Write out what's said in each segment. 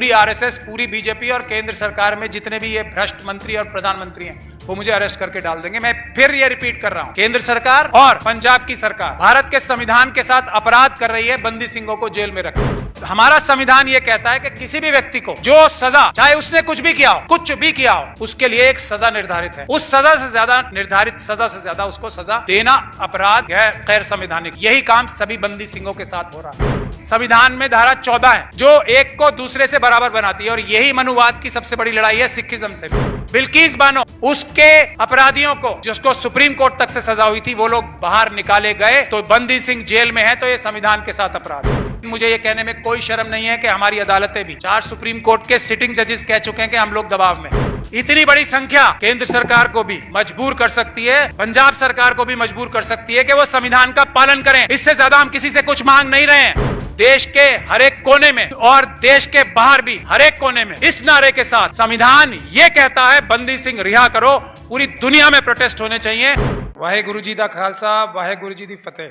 पूरी आरएसएस, पूरी बीजेपी और केंद्र सरकार में जितने भी ये भ्रष्ट मंत्री और प्रधानमंत्री हैं वो मुझे अरेस्ट करके डाल देंगे। मैं फिर ये रिपीट कर रहा हूं, केंद्र सरकार और पंजाब की सरकार भारत के संविधान के साथ अपराध कर रही है, बंदी सिंहों को जेल में रखा। हमारा संविधान ये कहता है कि किसी भी व्यक्ति को जो सजा, चाहे उसने कुछ भी किया हो, उसके लिए एक सजा निर्धारित है। उस सजा से ज्यादा, निर्धारित सजा से ज्यादा उसको सजा देना अपराध है, गैर संवैधानिक। यही काम सभी बंदी सिंहों के साथ हो रहा है। संविधान में धारा 14 है जो एक को दूसरे से बराबर बनाती है, और यही मनुवाद की सबसे बड़ी लड़ाई है सिखिज्म से भी। बिल्किस बानो, उसके अपराधियों को जिसको सुप्रीम कोर्ट तक से सजा हुई थी, वो लोग बाहर निकाले गए तो बंदी सिंह जेल में है, तो ये संविधान के साथ अपराध है। मुझे ये कहने में कोई शर्म नहीं है कि हमारी अदालतें भी 4 सुप्रीम कोर्ट के सिटिंग जजेस कह चुके हैं कि हम लोग दबाव में। इतनी बड़ी संख्या केंद्र सरकार को भी मजबूर कर सकती है, पंजाब सरकार को भी मजबूर कर सकती है कि वो संविधान का पालन करें। इससे ज्यादा हम किसी से कुछ मांग नहीं रहे हैं। देश के हर एक कोने में और देश के बाहर भी हर एक कोने में इस नारे के साथ संविधान ये कहता है बंदी सिंह रिहा करो, पूरी दुनिया में प्रोटेस्ट होने चाहिए। वाहेगुरु जी दा खालसा, वाहेगुरु जी दी फतेह।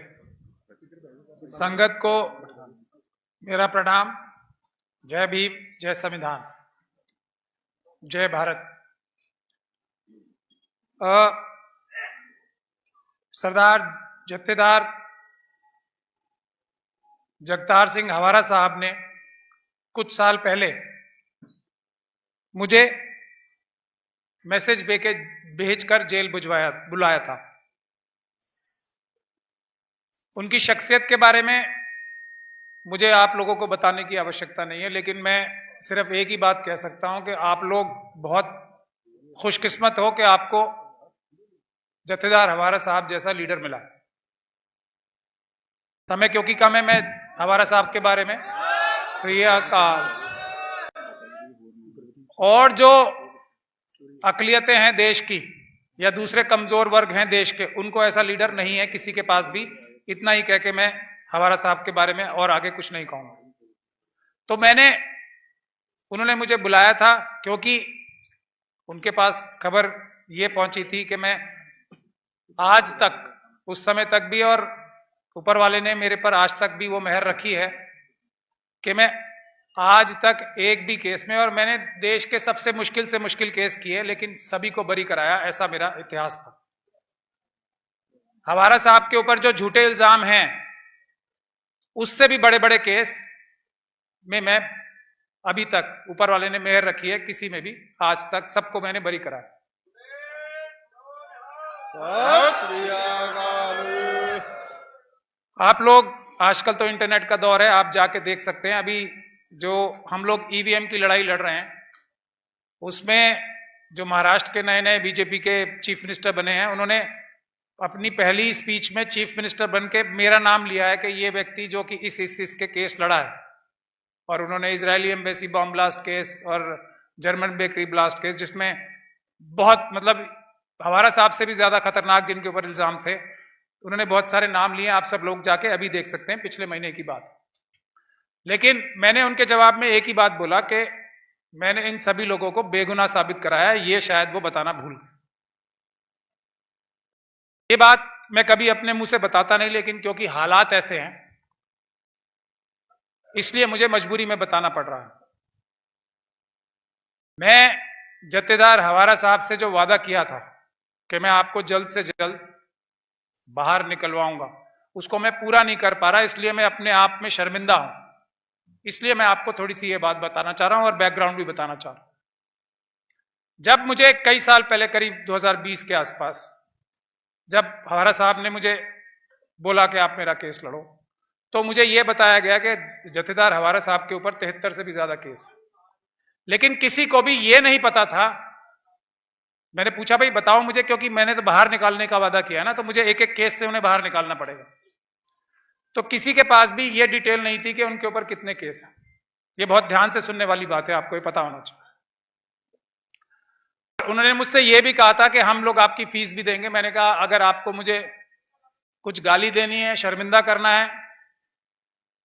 संगत को मेरा प्रणाम। जय भीम, जय संविधान, जय भारत। सरदार जत्थेदार जगतार सिंह हवारा साहब ने कुछ साल पहले मुझे मैसेज भेजकर जेल बुलाया था। उनकी शख्सियत के बारे में मुझे आप लोगों को बताने की आवश्यकता नहीं है, लेकिन मैं सिर्फ एक ही बात कह सकता हूं कि आप लोग बहुत खुशकिस्मत हो कि आपको जत्थेदार हवारा साहब जैसा लीडर मिला। समय क्योंकि कम है, मैं हवारा साहब के बारे में और जो अकलियतें हैं देश की या दूसरे कमजोर वर्ग हैं देश के, उनको ऐसा लीडर नहीं है किसी के पास भी। इतना ही कह के मैं हवारा साहब के बारे में और आगे कुछ नहीं कहूंगा। तो उन्होंने मुझे बुलाया था क्योंकि उनके पास खबर ये पहुंची थी कि मैं आज तक, उस समय तक भी, और ऊपर वाले ने मेरे पर आज तक भी वो मेहर रखी है कि मैं आज तक एक भी केस में, और मैंने देश के सबसे मुश्किल से मुश्किल केस किए लेकिन सभी को बरी कराया, ऐसा मेरा इतिहास था। हवारा साहब के ऊपर जो झूठे इल्जाम हैं, उससे भी बड़े बड़े केस में मैं अभी तक, ऊपर वाले ने मेहर रखी है, किसी में भी आज तक सबको मैंने बरी कराया। आप लोग, आजकल तो इंटरनेट का दौर है, आप जाके देख सकते हैं। अभी जो हम लोग ईवीएम की लड़ाई लड़ रहे हैं, उसमें जो महाराष्ट्र के नए नए बीजेपी के चीफ मिनिस्टर बने हैं, उन्होंने अपनी पहली स्पीच में चीफ मिनिस्टर बन के मेरा नाम लिया है कि ये व्यक्ति जो कि इस के केस लड़ा है, और उन्होंने Israeli embassy bomb blast case और जर्मन बेकरी ब्लास्ट केस, जिसमें बहुत, मतलब हवारा साहब से भी ज्यादा खतरनाक जिनके ऊपर इल्जाम थे, उन्होंने बहुत सारे नाम लिए। आप सब लोग जाके अभी देख सकते हैं, पिछले महीने की बात। लेकिन मैंने उनके जवाब में एक ही बात बोला कि मैंने इन सभी लोगों को बेगुनाह साबित कराया है। ये शायद वो बताना भूल गए। ये बात मैं कभी अपने मुंह से बताता नहीं, लेकिन क्योंकि हालात ऐसे हैं इसलिए मुझे मजबूरी में बताना पड़ रहा है। मैं जत्थेदार हवारा साहब से जो वादा किया था कि मैं आपको जल्द से जल्द बाहर निकलवाऊंगा, उसको मैं पूरा नहीं कर पा रहा, इसलिए मैं अपने आप में शर्मिंदा हूं। इसलिए मैं आपको थोड़ी सी ये बात बताना चाह रहा हूं और बैकग्राउंड भी बताना चाह रहा हूं। जब मुझे कई साल पहले, करीब 2020 के आसपास, जब हवारा साहब ने मुझे बोला कि आप मेरा केस लड़ो, तो मुझे यह बताया गया कि जत्थेदार हवारा साहब के ऊपर 73 से भी ज्यादा केस है। लेकिन किसी को भी यह नहीं पता था। मैंने पूछा, भाई बताओ मुझे, क्योंकि मैंने तो बाहर निकालने का वादा किया ना, तो मुझे एक एक केस से उन्हें बाहर निकालना पड़ेगा। तो किसी के पास भी ये डिटेल नहीं थी कि उनके ऊपर कितने केस हैं। ये बहुत ध्यान से सुनने वाली बात है, आपको ये पता होना चाहिए। उन्होंने मुझसे ये भी कहा था कि हम लोग आपकी फीस भी देंगे। मैंने कहा, अगर आपको मुझे कुछ गाली देनी है, शर्मिंदा करना है,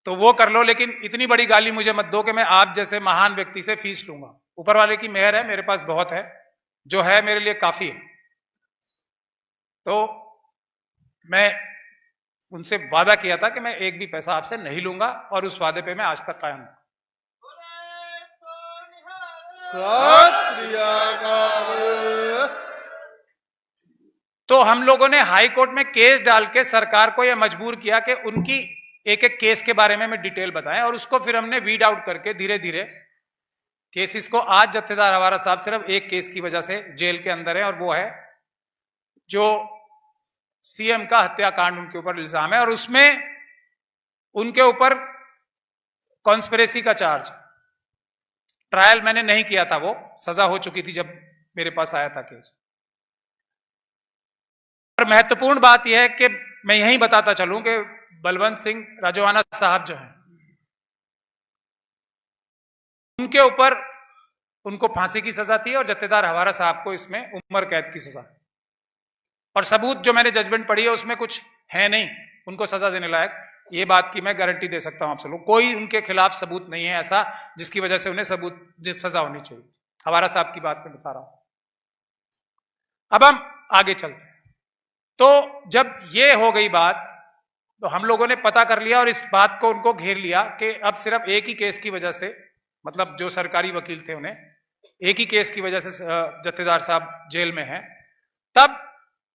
तो वो कर लो, लेकिन इतनी बड़ी गाली मुझे मत दो कि मैं आप जैसे महान व्यक्ति से फीस लूंगा। ऊपर वाले की मेहर है, मेरे पास बहुत है, जो है मेरे लिए काफी है। तो मैं उनसे वादा किया था कि मैं एक भी पैसा आपसे नहीं लूंगा, और उस वादे पे मैं आज तक कायम हूं। सत श्री अकाल। तो हम लोगों ने हाई कोर्ट में केस डाल के सरकार को यह मजबूर किया कि उनकी एक एक केस के बारे में हमें डिटेल बताएं, और उसको फिर हमने वीड आउट करके धीरे धीरे केसेस को, आज जत्थेदार हवारा साहब सिर्फ एक केस की वजह से जेल के अंदर है, और वो है जो सीएम का हत्याकांड उनके ऊपर इल्जाम है, और उसमें उनके ऊपर कॉन्स्पिरेसी का चार्ज। ट्रायल मैंने नहीं किया था, वो सजा हो चुकी थी जब मेरे पास आया था केस। और महत्वपूर्ण बात यह है कि मैं यही बताता चलूं कि बलवंत सिंह राजवाना साहब जो हैं, उनके ऊपर उनको फांसी की सजा थी और जत्थेदार हवारा साहब को इसमें उम्र कैद की सजा। और सबूत जो मैंने जजमेंट पढ़ी है उसमें कुछ है नहीं उनको सजा देने लायक, ये बात की मैं गारंटी दे सकता हूं आप सब लोग। कोई उनके खिलाफ सबूत नहीं है ऐसा जिसकी वजह से उन्हें सजा होनी चाहिए। हवारा साहब की बात मैं बता रहा हूं। अब हम आगे चलते हैं। तो जब ये हो गई बात, तो हम लोगों ने पता कर लिया और इस बात को उनको घेर लिया कि अब सिर्फ एक ही केस की वजह से, मतलब जो सरकारी वकील थे उन्हें एक ही केस की वजह से जत्थेदार साहब जेल में हैं। तब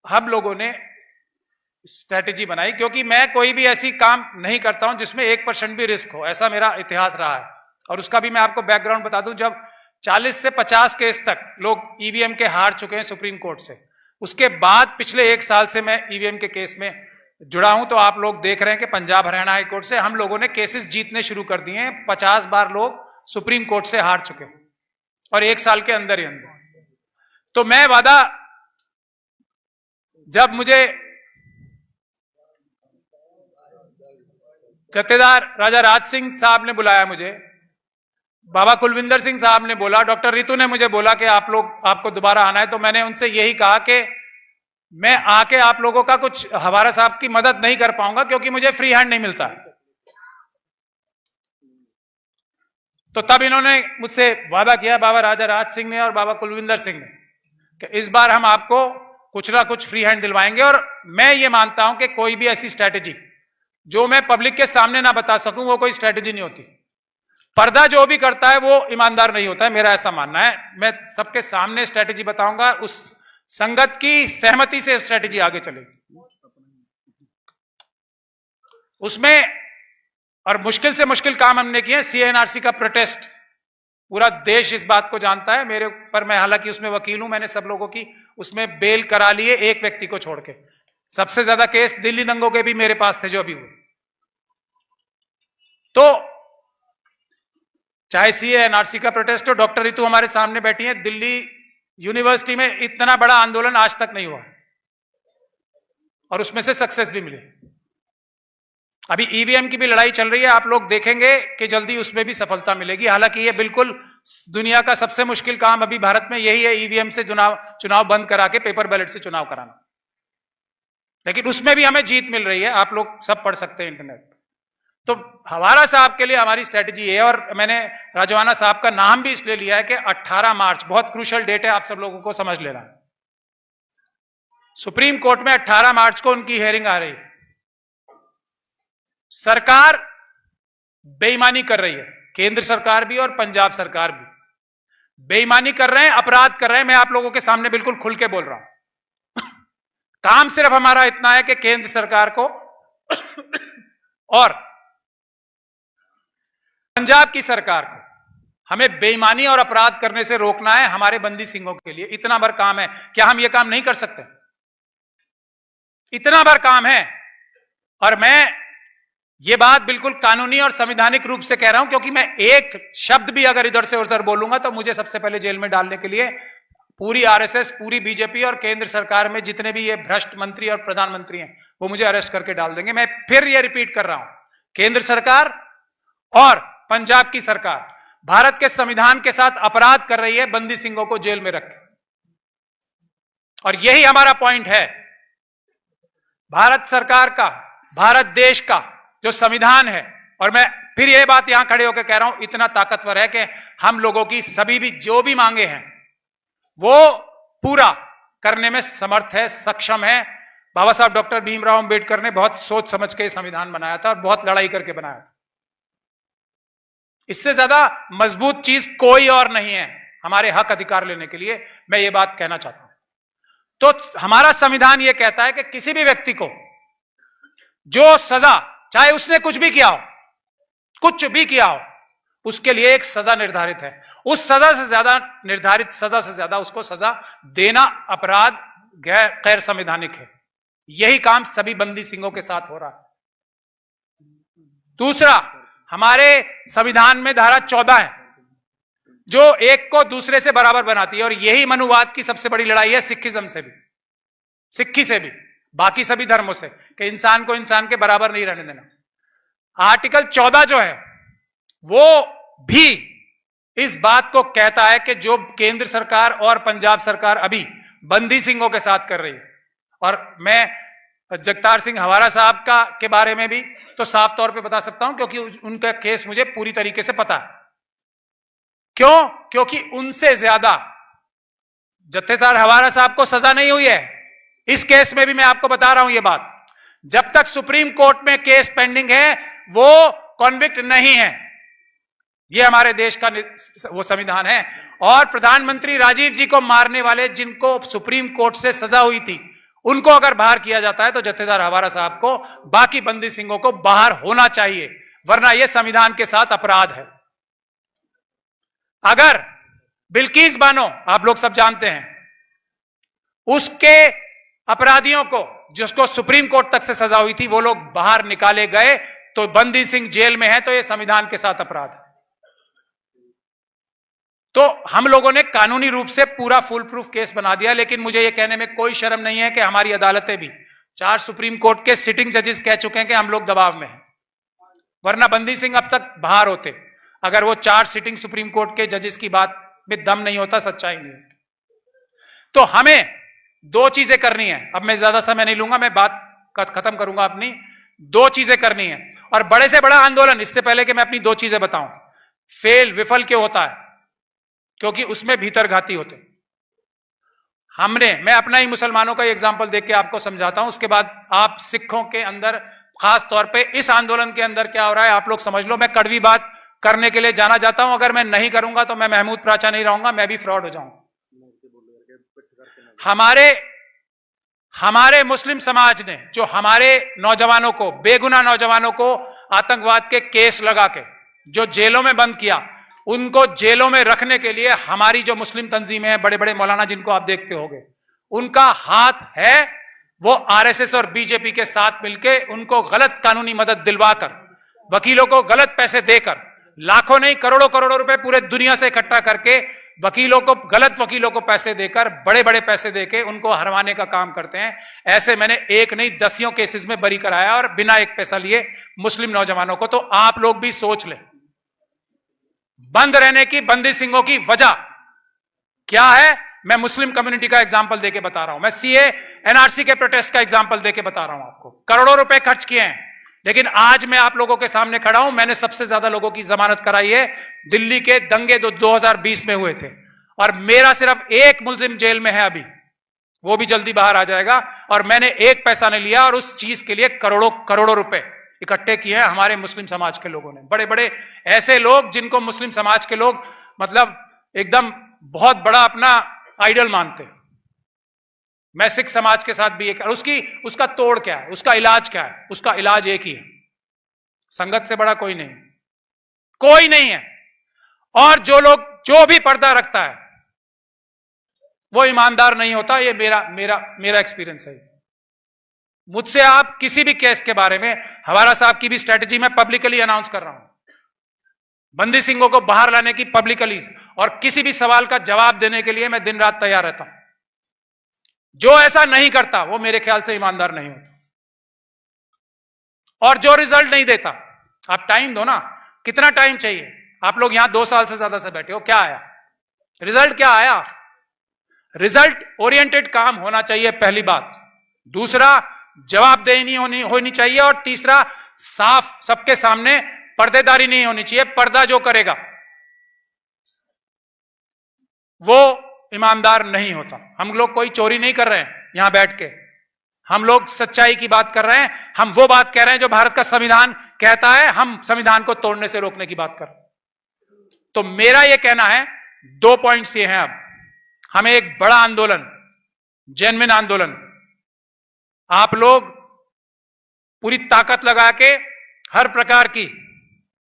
हम लोगों ने स्ट्रेटेजी बनाई, क्योंकि मैं कोई भी ऐसी काम नहीं करता हूं जिसमें 1% भी रिस्क हो, ऐसा मेरा इतिहास रहा है। और उसका भी मैं आपको बैकग्राउंड बता दूं, जब 40 से 50 केस तक लोग ईवीएम के हार चुके हैं सुप्रीम कोर्ट से, उसके बाद पिछले 1 साल से मैं ईवीएम के केस में जुड़ा हूं। तो आप लोग देख रहे हैं कि पंजाब हरियाणा हाई कोर्ट से हम लोगों ने केसेस जीतने शुरू कर दिए हैं। 50 बार लोग सुप्रीम कोर्ट से हार चुके हैं, और 1 साल के अंदर ही अंदर। तो मैं वादा, जब मुझे जत्थेदार राजा राज सिंह साहब ने बुलाया, मुझे बाबा कुलविंदर सिंह साहब ने बोला, डॉक्टर रितु ने मुझे बोला कि आपको दोबारा आना है, तो मैंने उनसे यही कहा कि मैं आके आप लोगों का कुछ हवारा साहब की मदद नहीं कर पाऊंगा, क्योंकि मुझे फ्री हैंड नहीं मिलता। तो तब इन्होंने मुझसे वादा किया, बाबा राजा राज सिंह ने और बाबा कुलविंदर सिंह ने, कि इस बार हम आपको कुछ ना कुछ फ्री हैंड दिलवाएंगे। और मैं ये मानता हूं कि कोई भी ऐसी स्ट्रैटेजी जो मैं पब्लिक के सामने ना बता सकूं वो कोई स्ट्रैटेजी नहीं होती। पर्दा जो भी करता है वो ईमानदार नहीं होता है, मेरा ऐसा मानना है। मैं सबके सामने स्ट्रैटेजी बताऊंगा, उस संगत की सहमति से स्ट्रैटेजी आगे चलेगी उसमें। और मुश्किल से मुश्किल काम हमने किए। सीएनआरसी का प्रोटेस्ट पूरा देश इस बात को जानता है। मेरे ऊपर, मैं हालांकि उसमें वकील हूं, मैंने सब लोगों की उसमें बेल करा लिए, एक व्यक्ति को छोड़ के। सबसे ज्यादा केस दिल्ली दंगों के भी मेरे पास थे जो अभी हुए। तो चाहे सीएनआरसी का प्रोटेस्ट हो, डॉक्टर रितु हमारे सामने बैठी है, दिल्ली यूनिवर्सिटी में इतना बड़ा आंदोलन आज तक नहीं हुआ, और उसमें से सक्सेस भी मिली। अभी ईवीएम की भी लड़ाई चल रही है, आप लोग देखेंगे कि जल्दी उसमें भी सफलता मिलेगी। हालांकि ये बिल्कुल दुनिया का सबसे मुश्किल काम अभी भारत में यही है, ईवीएम से चुनाव बंद करा के पेपर बैलेट से चुनाव कराना। लेकिन उसमें भी हमें जीत मिल रही है, आप लोग सब पढ़ सकते हैं इंटरनेट पर। तो हवारा साहब के लिए हमारी स्ट्रेटजी है, और मैंने राजवाना साहब का नाम भी इसलिए लिया है कि 18 मार्च बहुत क्रूशियल डेट है, आप सब लोगों को समझ लेना। सुप्रीम कोर्ट में 18 मार्च को उनकी हियरिंग आ रही है। सरकार बेईमानी कर रही है, केंद्र सरकार भी और पंजाब सरकार भी बेईमानी कर रहे हैं, अपराध कर रहे हैं। मैं आप लोगों के सामने बिल्कुल खुल के बोल रहा हूं। काम सिर्फ हमारा इतना है कि केंद्र सरकार को और पंजाब की सरकार को हमें बेईमानी और अपराध करने से रोकना है, हमारे बंदी सिंहों के लिए। इतना भर काम है, क्या हम ये काम नहीं कर सकते? इतना भर काम है। और मैं ये बात बिल्कुल कानूनी और संवैधानिक रूप से कह रहा हूं, क्योंकि मैं एक शब्द भी अगर इधर से उधर बोलूंगा तो मुझे सबसे पहले जेल में डालने के लिए पूरी आरएसएस, पूरी बीजेपी और केंद्र सरकार में जितने भी ये भ्रष्ट मंत्री और प्रधानमंत्री हैं वो मुझे अरेस्ट करके डाल देंगे। मैं फिर ये रिपीट कर रहा हूं, केंद्र सरकार और पंजाब की सरकार भारत के संविधान के साथ अपराध कर रही है, बंदी सिंहों को जेल में रख। और यही हमारा पॉइंट है। भारत सरकार का, भारत देश का जो संविधान है, और मैं फिर यह बात यहां खड़े होकर कह रहा हूं, इतना ताकतवर है कि हम लोगों की सभी भी जो भी मांगे हैं वो पूरा करने में समर्थ है, सक्षम है। बाबा साहब डॉक्टर भीमराव अंबेडकर ने बहुत सोच समझ के संविधान बनाया था और बहुत लड़ाई करके बनाया था। इससे ज्यादा मजबूत चीज कोई और नहीं है। हमारे हक अधिकार लेने के लिए मैं ये बात कहना चाहता हूं। तो हमारा संविधान ये कहता है कि किसी भी व्यक्ति को जो सजा, चाहे उसने कुछ भी किया हो, कुछ भी किया हो, उसके लिए एक सजा निर्धारित है। उस सजा से ज्यादा, निर्धारित सजा से ज्यादा उसको सजा देना अपराध गैर संवैधानिक है। यही काम सभी बंदी सिंहों के साथ हो रहा है। दूसरा, हमारे संविधान में धारा 14 है जो एक को दूसरे से बराबर बनाती है, और यही मनुवाद की सबसे बड़ी लड़ाई है सिखिज्म से भी, सिक्खी से भी, बाकी सभी धर्मों से, कि इंसान को इंसान के बराबर नहीं रहने देना। आर्टिकल 14 जो है वो भी इस बात को कहता है कि जो केंद्र सरकार और पंजाब सरकार अभी बंदी सिंहों के साथ कर रही है, और मैं जगतार सिंह हवारा साहब के बारे में भी तो साफ तौर पे बता सकता हूं, क्योंकि उनका केस मुझे पूरी तरीके से पता है। क्यों? क्योंकि उनसे ज्यादा जत्थेदार हवारा साहब को सजा नहीं हुई है। इस केस में भी मैं आपको बता रहा हूं ये बात, जब तक सुप्रीम कोर्ट में केस पेंडिंग है वो कॉन्विक्ट नहीं है। ये हमारे देश का वो संविधान है। और प्रधानमंत्री राजीव जी को मारने वाले, जिनको सुप्रीम कोर्ट से सजा हुई थी, उनको अगर बाहर किया जाता है तो जत्थेदार हवारा साहब को, बाकी बंदी सिंहों को बाहर होना चाहिए, वरना यह संविधान के साथ अपराध है। अगर बिल्किस बानो, आप लोग सब जानते हैं, उसके अपराधियों को, जिसको सुप्रीम कोर्ट तक से सजा हुई थी, वो लोग बाहर निकाले गए तो बंदी सिंह जेल में है, तो यह संविधान के साथ अपराध है। तो हम लोगों ने कानूनी रूप से पूरा फुल प्रूफ केस बना दिया, लेकिन मुझे यह कहने में कोई शर्म नहीं है कि हमारी अदालतें भी, 4 सुप्रीम कोर्ट के सिटिंग जजेस कह चुके हैं कि हम लोग दबाव में हैं, वरना बंदी सिंह अब तक बाहर होते, अगर वो 4 सिटिंग सुप्रीम कोर्ट के जजेस की बात में दम नहीं होता, सच्चाई नहीं होती। तो हमें 2 चीजें करनी है। अब मैं ज्यादा समय नहीं लूंगा, मैं बात खत्म करूंगा अपनी। 2 चीजें करनी है, और बड़े से बड़ा आंदोलन, इससे पहले कि मैं अपनी 2 चीजें बताऊं, विफल क्यों होता है? क्योंकि उसमें भीतर घाती होते। मैं अपना ही मुसलमानों का एग्जाम्पल देख के आपको समझाता हूं, उसके बाद आप सिखों के अंदर, खास तौर पे इस आंदोलन के अंदर क्या हो रहा है आप लोग समझ लो। मैं कड़वी बात करने के लिए जाना चाहता हूं, अगर मैं नहीं करूंगा तो मैं महमूद प्राचा नहीं रहूंगा, मैं भी फ्रॉड हो जाऊंगा। हमारे मुस्लिम समाज ने जो हमारे नौजवानों को, बेगुनाह नौजवानों को आतंकवाद के केस लगा के जो जेलों में बंद किया, उनको जेलों में रखने के लिए हमारी जो मुस्लिम तंजीमें हैं, बड़े बड़े मौलाना जिनको आप देखते होंगे, उनका हाथ है। वो आरएसएस और बीजेपी के साथ मिलकर उनको गलत कानूनी मदद दिलवाकर, वकीलों को गलत पैसे देकर, लाखों नहीं करोड़ों करोड़ों रुपए पूरे दुनिया से इकट्ठा करके गलत वकीलों को पैसे देकर, बड़े बड़े पैसे देके उनको हरवाने का काम करते हैं। ऐसे मैंने एक नहीं दसियों केसेस में बरी कराया, और बिना एक पैसा लिए मुस्लिम नौजवानों को। तो आप लोग भी सोच लें, बंद रहने की बंदी सिंहों की वजह क्या है। मैं मुस्लिम कम्युनिटी का एग्जांपल देके बता रहा हूं, मैं सीए एनआरसी के प्रोटेस्ट का एग्जांपल देके बता रहा हूं आपको। करोड़ों रुपए खर्च किए हैं, लेकिन आज मैं आप लोगों के सामने खड़ा हूं। मैंने सबसे ज्यादा लोगों की जमानत कराई है। दिल्ली के दंगे 2020 में हुए थे, और मेरा सिर्फ एक मुलजिम जेल में है अभी, वो भी जल्दी बाहर आ जाएगा, और मैंने एक पैसा नहीं लिया, और उस चीज के लिए करोड़ों करोड़ों रुपए इकट्ठे किए हैं हमारे मुस्लिम समाज के लोगों ने। बड़े बड़े ऐसे लोग जिनको मुस्लिम समाज के लोग मतलब एकदम बहुत बड़ा अपना आइडल मानते। मैं सिख समाज के साथ भी एक, उसका तोड़ क्या है, उसका इलाज क्या है? उसका इलाज एक ही है, संगत से बड़ा कोई नहीं, कोई नहीं है। और जो भी पर्दा रखता है वो ईमानदार नहीं होता। ये मेरा एक्सपीरियंस है। मुझसे आप किसी भी केस के बारे में, हवारा साहब की भी स्ट्रेटजी मैं पब्लिकली अनाउंस कर रहा हूं, बंदी सिंहों को बाहर लाने की पब्लिकली, और किसी भी सवाल का जवाब देने के लिए मैं दिन रात तैयार रहता हूं। जो ऐसा नहीं करता वो मेरे ख्याल से ईमानदार नहीं होता। और जो रिजल्ट नहीं देता, आप टाइम दो ना, कितना टाइम चाहिए? आप लोग यहां 2 साल से ज्यादा से बैठे हो, क्या आया रिजल्ट? क्या आया? रिजल्ट ओरिएंटेड काम होना चाहिए, पहली बात। दूसरा, जवाबदेही नहीं होनी चाहिए, और तीसरा, साफ सबके सामने पर्देदारी नहीं होनी चाहिए। पर्दा जो करेगा वो ईमानदार नहीं होता। हम लोग कोई चोरी नहीं कर रहे हैं यहां बैठ के, हम लोग सच्चाई की बात कर रहे हैं। हम वो बात कह रहे हैं जो भारत का संविधान कहता है, हम संविधान को तोड़ने से रोकने की बात कर रहे हैं। तो मेरा यह कहना है, 2 पॉइंट्स ये हैं। अब हमें एक बड़ा आंदोलन, जेन्युइन आंदोलन, आप लोग पूरी ताकत लगा के हर प्रकार की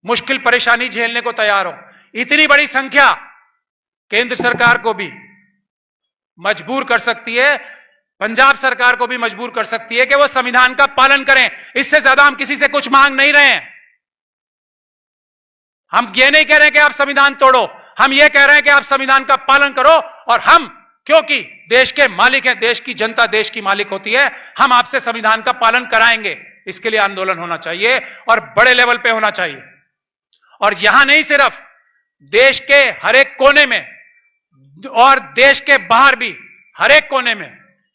मुश्किल परेशानी झेलने को तैयार हो। इतनी बड़ी संख्या केंद्र सरकार को भी मजबूर कर सकती है, पंजाब सरकार को भी मजबूर कर सकती है कि वो संविधान का पालन करें। इससे ज्यादा हम किसी से कुछ मांग नहीं रहे हैं। हम ये नहीं कह रहे कि आप संविधान तोड़ो, हम ये कह रहे हैं कि आप संविधान का पालन करो। और हम, क्योंकि देश के मालिक हैं, देश की जनता देश की मालिक होती है, हम आपसे संविधान का पालन कराएंगे। इसके लिए आंदोलन होना चाहिए और बड़े लेवल पे होना चाहिए। और यहां नहीं, सिर्फ देश के हर एक कोने में और देश के बाहर भी हर एक कोने में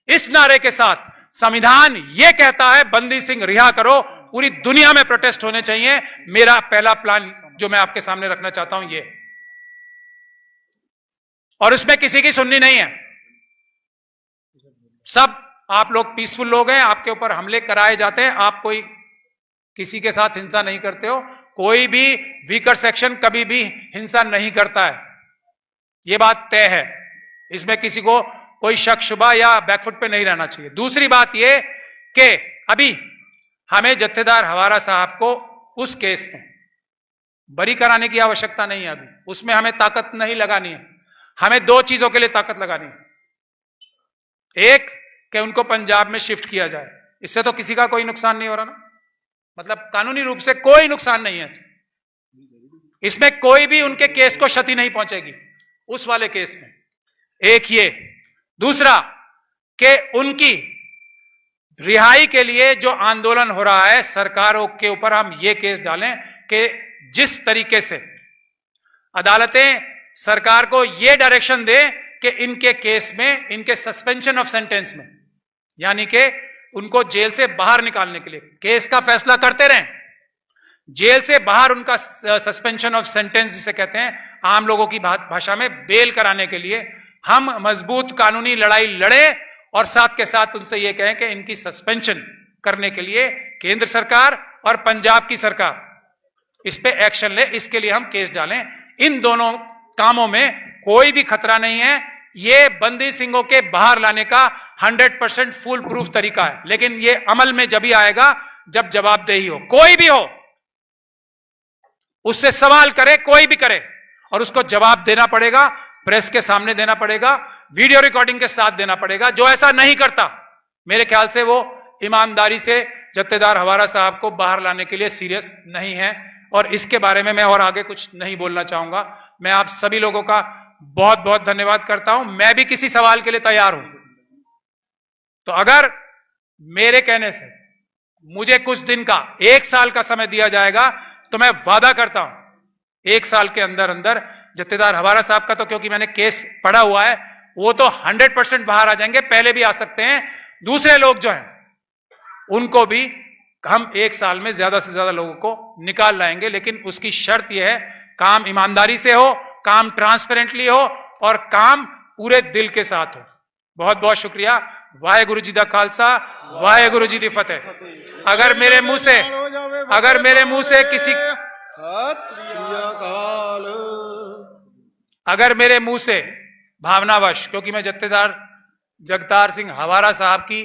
इस नारे के साथ, संविधान यह कहता है बंदी सिंह रिहा करो, पूरी दुनिया में प्रोटेस्ट होने चाहिए। मेरा पहला प्लान जो मैं आपके सामने रखना चाहता हूं ये, और उसमें किसी की सुननी नहीं है। सब आप लोग पीसफुल लोग हैं, आपके ऊपर हमले कराए जाते हैं, आप कोई किसी के साथ हिंसा नहीं करते हो। कोई भी वीकर सेक्शन कभी भी हिंसा नहीं करता है, यह बात तय है। इसमें किसी को कोई शक शुबा या बैकफुट पे नहीं रहना चाहिए। दूसरी बात यह कि अभी हमें जत्थेदार हवारा साहब को उस केस में बरी कराने की आवश्यकता नहीं है। अभी उसमें हमें ताकत नहीं लगानी है। हमें 2 चीजों के लिए ताकत लगानी है। एक, कि उनको पंजाब में शिफ्ट किया जाए, इससे तो किसी का कोई नुकसान नहीं हो रहा ना, मतलब कानूनी रूप से कोई नुकसान नहीं है इसमें, कोई भी उनके केस को क्षति नहीं पहुंचेगी उस वाले केस में। एक ये। दूसरा, कि उनकी रिहाई के लिए जो आंदोलन हो रहा है, सरकारों के ऊपर हम ये केस डालें कि जिस तरीके से अदालतें सरकार को यह डायरेक्शन दे कि इनके केस में, इनके सस्पेंशन ऑफ सेंटेंस में, यानी कि उनको जेल से बाहर निकालने के लिए केस का फैसला करते रहें, जेल से बाहर उनका सस्पेंशन ऑफ सेंटेंस जिसे कहते हैं आम लोगों की भाषा में बेल कराने के लिए हम मजबूत कानूनी लड़ाई लड़े और साथ के साथ उनसे यह कहें कि इनकी सस्पेंशन करने के लिए केंद्र सरकार और पंजाब की सरकार इस पे एक्शन ले। इसके लिए हम केस डालें। इन दोनों कामों में कोई भी खतरा नहीं है। ये बंदी सिंहों के बाहर लाने का 100% फुल प्रूफ तरीका है, लेकिन ये अमल में जब ही आएगा जब जवाबदेही हो, कोई भी हो उससे सवाल करे, कोई भी करे, और उसको जवाब देना पड़ेगा, प्रेस के सामने देना पड़ेगा, वीडियो रिकॉर्डिंग के साथ देना पड़ेगा। जो ऐसा नहीं करता, मेरे ख्याल से वो ईमानदारी से जत्थेदार हवारा साहब को बाहर लाने के लिए सीरियस नहीं है। और इसके बारे में मैं और आगे कुछ नहीं बोलना चाहूंगा। मैं आप सभी लोगों का बहुत बहुत धन्यवाद करता हूं। मैं भी किसी सवाल के लिए तैयार हूं। तो अगर मेरे कहने से मुझे कुछ दिन का, 1 साल का समय दिया जाएगा, तो मैं वादा करता हूं 1 साल के अंदर अंदर जत्थेदार हवारा साहब का, तो क्योंकि मैंने केस पढ़ा हुआ है, वो तो 100% बाहर आ जाएंगे, पहले भी आ सकते हैं। दूसरे लोग जो हैं उनको भी हम 1 साल में ज्यादा से ज्यादा लोगों को निकाल लाएंगे, लेकिन उसकी शर्त यह है काम ईमानदारी से हो, काम ट्रांसपेरेंटली हो और काम पूरे दिल के साथ हो। बहुत बहुत शुक्रिया। वाहेगुरु जी दा खालसा, वाहेगुरु जी दी फतेह। अगर मेरे मुंह से किसी, अगर मेरे मुंह से भावनावश, क्योंकि मैं जत्थेदार जगतार सिंह हवारा साहब की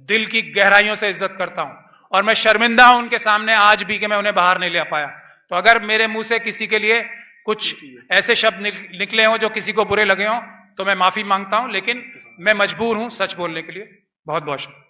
दिल की गहराइयों से इज्जत करता हूं और मैं शर्मिंदा हूं उनके सामने आज भी कि मैं उन्हें बाहर नहीं ले पाया, तो अगर मेरे मुंह से किसी के लिए कुछ ऐसे शब्द निकले हों जो किसी को बुरे लगे हों, तो मैं माफी मांगता हूं, लेकिन मैं मजबूर हूं सच बोलने के लिए। बहुत बहुत शुक्रिया।